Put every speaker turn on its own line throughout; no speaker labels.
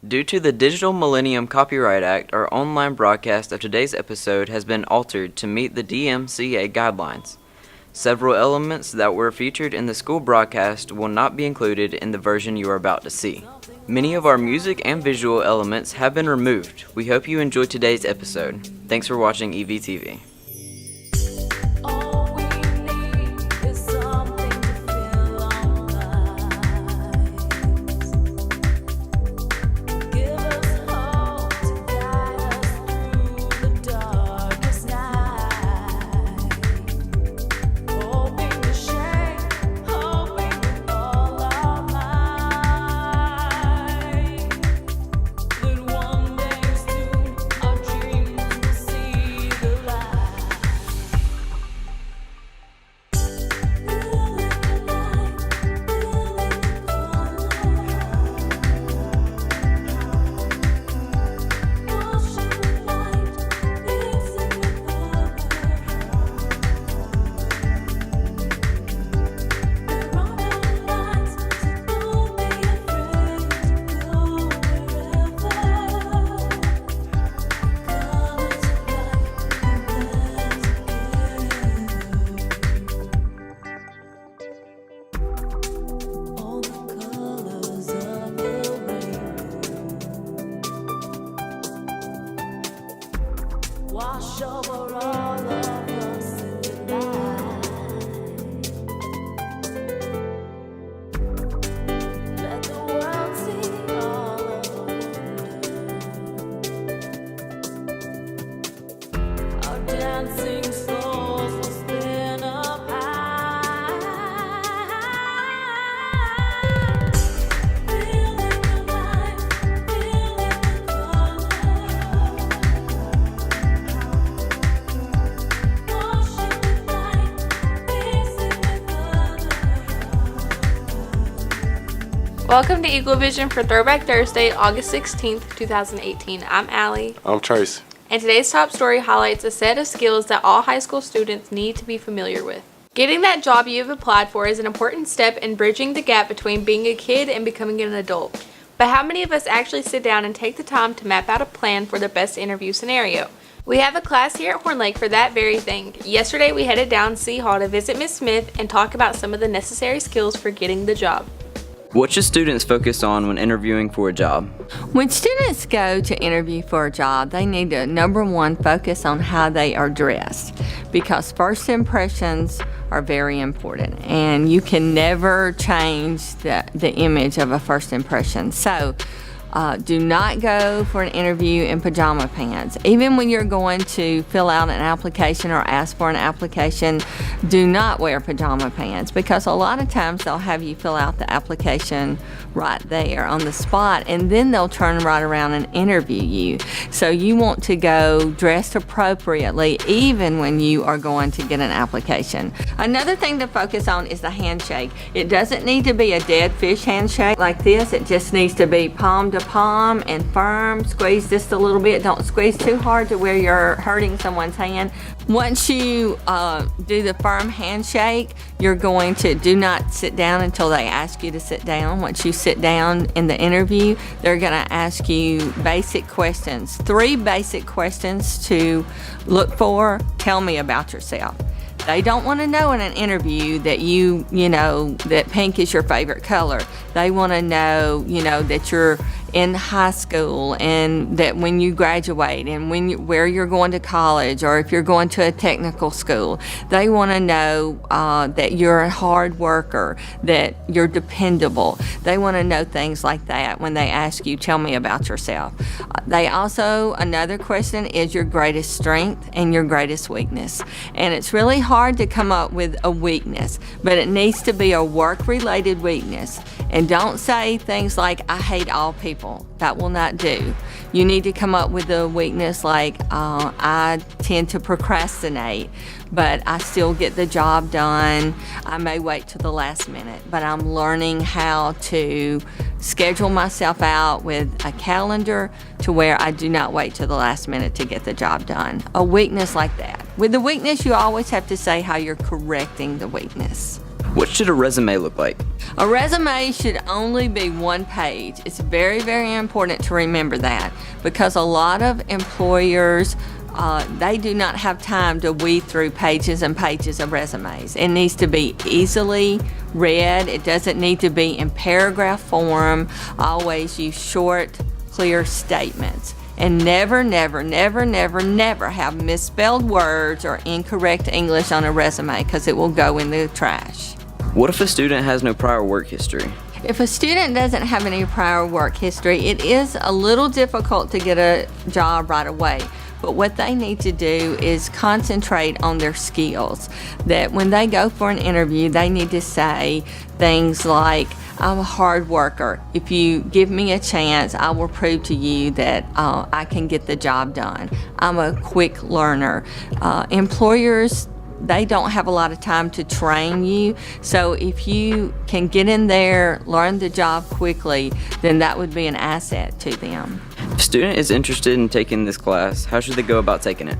Due to the Digital Millennium Copyright Act, our online broadcast of today's episode has been altered to meet the DMCA guidelines. Several elements that were featured in the school broadcast will not be included in the version you are about to see. Many of our music and visual elements have been removed. We hope you enjoyed today's episode. Thanks for watching EVTV.
Wash over all of us in the night. Let the world see all of our wonder. Our dancing souls will spin up high. Feeling alive, feeling the color.
Welcome to Eagle Vision for Throwback Thursday, August 16th, 2018. I'm Allie.
I'm Trace.
And today's top story highlights a set of skills that all high school students need to be familiar with. Getting that job you've applied for is an important step in bridging the gap between being a kid and becoming an adult. But how many of us actually sit down and take the time to map out a plan for the best interview scenario? We have a class here at Horn Lake for that very thing. Yesterday we headed down to C Hall to visit Miss Smith and talk about some of the necessary skills for getting the job.
What should students focus on when interviewing for a job?
When students go to interview for a job, they need to, number one, focus on how they are dressed, because first impressions are very important, and you can never change the image of a first impression. So do not go for an interview in pajama pants. Even when you're going to fill out an application or ask for an application, do not wear pajama pants, because a lot of times they'll have you fill out the application right there on the spot, and then they'll turn right around and interview you. So you want to go dressed appropriately even when you are going to get an application. Another thing to focus on is the handshake. It doesn't need to be a dead fish handshake like this. It just needs to be palm to palm and firm. Squeeze just a little bit. Don't squeeze too hard to where you're hurting someone's hand. Once you do the firm handshake, you're going to do not sit down until they ask you to sit down. Once you sit down in the interview, they're going to ask you basic questions. 3 basic questions to look for. Tell me about yourself. They don't want to know in an interview that you know, that pink is your favorite color. They want to know, that you're in high school and that when you graduate and where you're going to college, or if you're going to a technical school. They want to know that you're a hard worker, that you're dependable. They want to know things like that when they ask you, tell me about yourself. Another question is your greatest strength and your greatest weakness. And it's really hard to come up with a weakness, but it needs to be a work-related weakness. And don't say things like, I hate all people. That will not do. You need to come up with a weakness like, I tend to procrastinate, but I still get the job done. I may wait till the last minute, but I'm learning how to schedule myself out with a calendar to where I do not wait till the last minute to get the job done. A weakness like that. With the weakness, you always have to say how you're correcting the weakness.
What should a resume look like?
A resume should only be one page. It's very, very important to remember that because a lot of employers, they do not have time to weed through pages and pages of resumes. It needs to be easily read. It doesn't need to be in paragraph form. Always use short, clear statements. And never, never, never, never, never have misspelled words or incorrect English on a resume because it will go in the trash.
What if a student has no prior work history?
If a student doesn't have any prior work history, it is a little difficult to get a job right away. But what they need to do is concentrate on their skills. That when they go for an interview, they need to say things like, I'm a hard worker. If you give me a chance, I will prove to you that I can get the job done. I'm a quick learner. Employers, they don't have a lot of time to train you. So if you can get in there, learn the job quickly, then that would be an asset to them.
If a student is interested in taking this class, how should they go about taking it?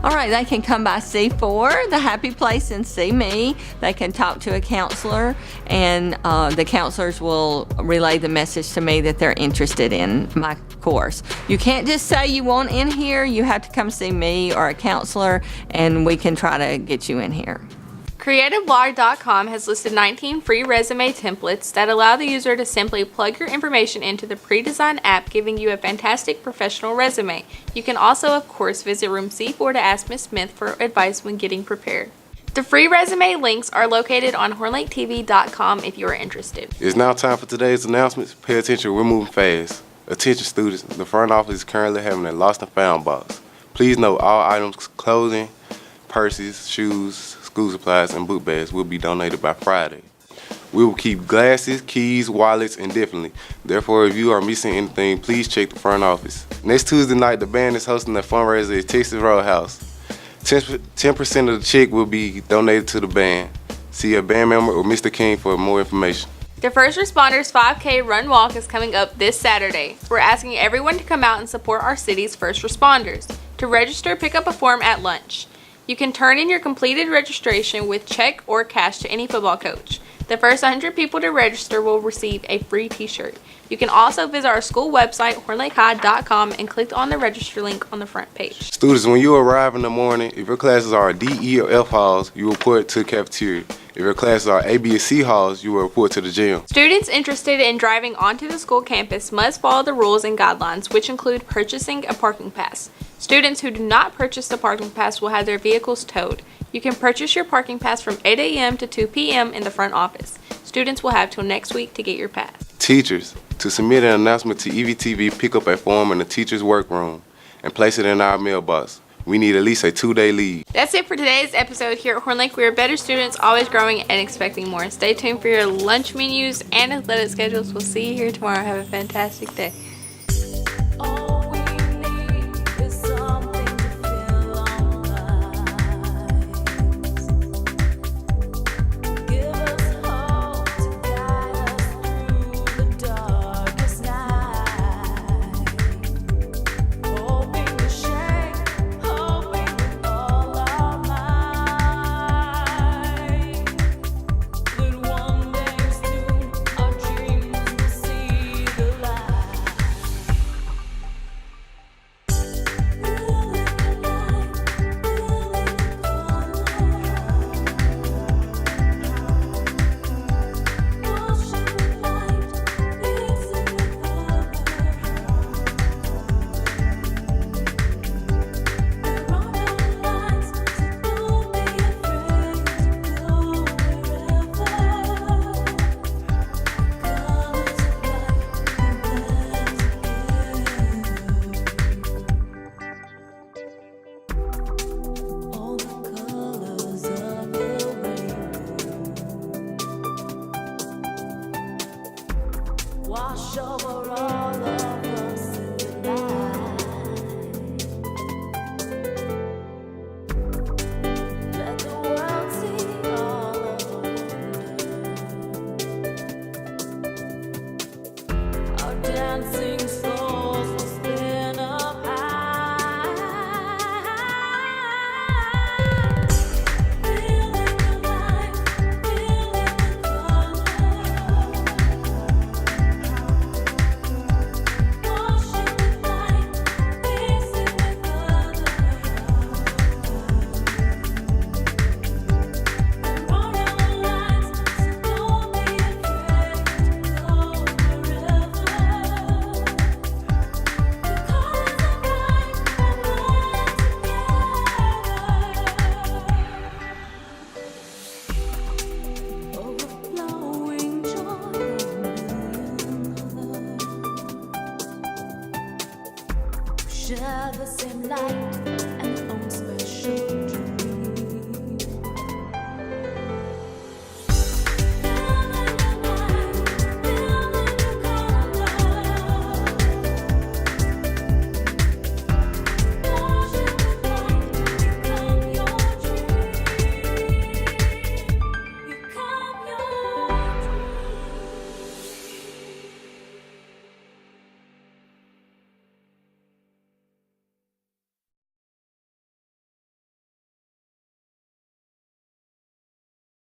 All right, they can come by C4, the happy place, and see me. They can talk to a counselor, and the counselors will relay the message to me that they're interested in my course. You can't just say you want in here. You have to come see me or a counselor, and we can try to get you in here.
CreativeLog.com has listed 19 free resume templates that allow the user to simply plug your information into the pre-designed app, giving you a fantastic professional resume. You can also, of course, visit room C4 to ask Ms. Smith for advice when getting prepared. The free resume links are located on HornLakeTV.com if you are interested.
It's now time for today's announcements. Pay attention, we're moving fast. Attention students, the front office is currently having a lost and found box. Please note all items, clothing, purses, shoes, school supplies, and book bags will be donated by Friday. We will keep glasses, keys, wallets indefinitely. Therefore, if you are missing anything, please check the front office. Next Tuesday night, the band is hosting a fundraiser at Texas Roadhouse. 10% of the check will be donated to the band. See a band member or Mr. King for more information.
The First Responders 5K Run Walk is coming up this Saturday. We're asking everyone to come out and support our city's first responders. To register, pick up a form at lunch. You can turn in your completed registration with check or cash to any football coach. The first 100 people to register will receive a free t-shirt. You can also visit our school website, hornlakehigh.com, and click on the register link on the front page.
Students, when you arrive in the morning, if your classes are D, E, or F halls, you report to the cafeteria. If your classes are A, B, or C halls, you will report to the gym.
Students interested in driving onto the school campus must follow the rules and guidelines, which include purchasing a parking pass. Students who do not purchase the parking pass will have their vehicles towed. You can purchase your parking pass from 8 a.m. to 2 p.m. in the front office. Students will have till next week to get your pass.
Teachers, to submit an announcement to EVTV, pick up a form in the teacher's workroom and place it in our mailbox. We need at least a 2-day leave.
That's it for today's episode here at Horn Lake. We are better students, always growing and expecting more. Stay tuned for your lunch menus and athletic schedules. We'll see you here tomorrow. Have a fantastic day.
All we need is something to fill our lives. Give us hope to guide us through the darkest night. Hoping to shake, hoping with all our might. That one day soon our dreams will see the light. All the colors of the rainbow wash over all of us in the night. Let the world see all of the wonder. Our dancing souls will spin up high. Feeling alive, feeling share the same light.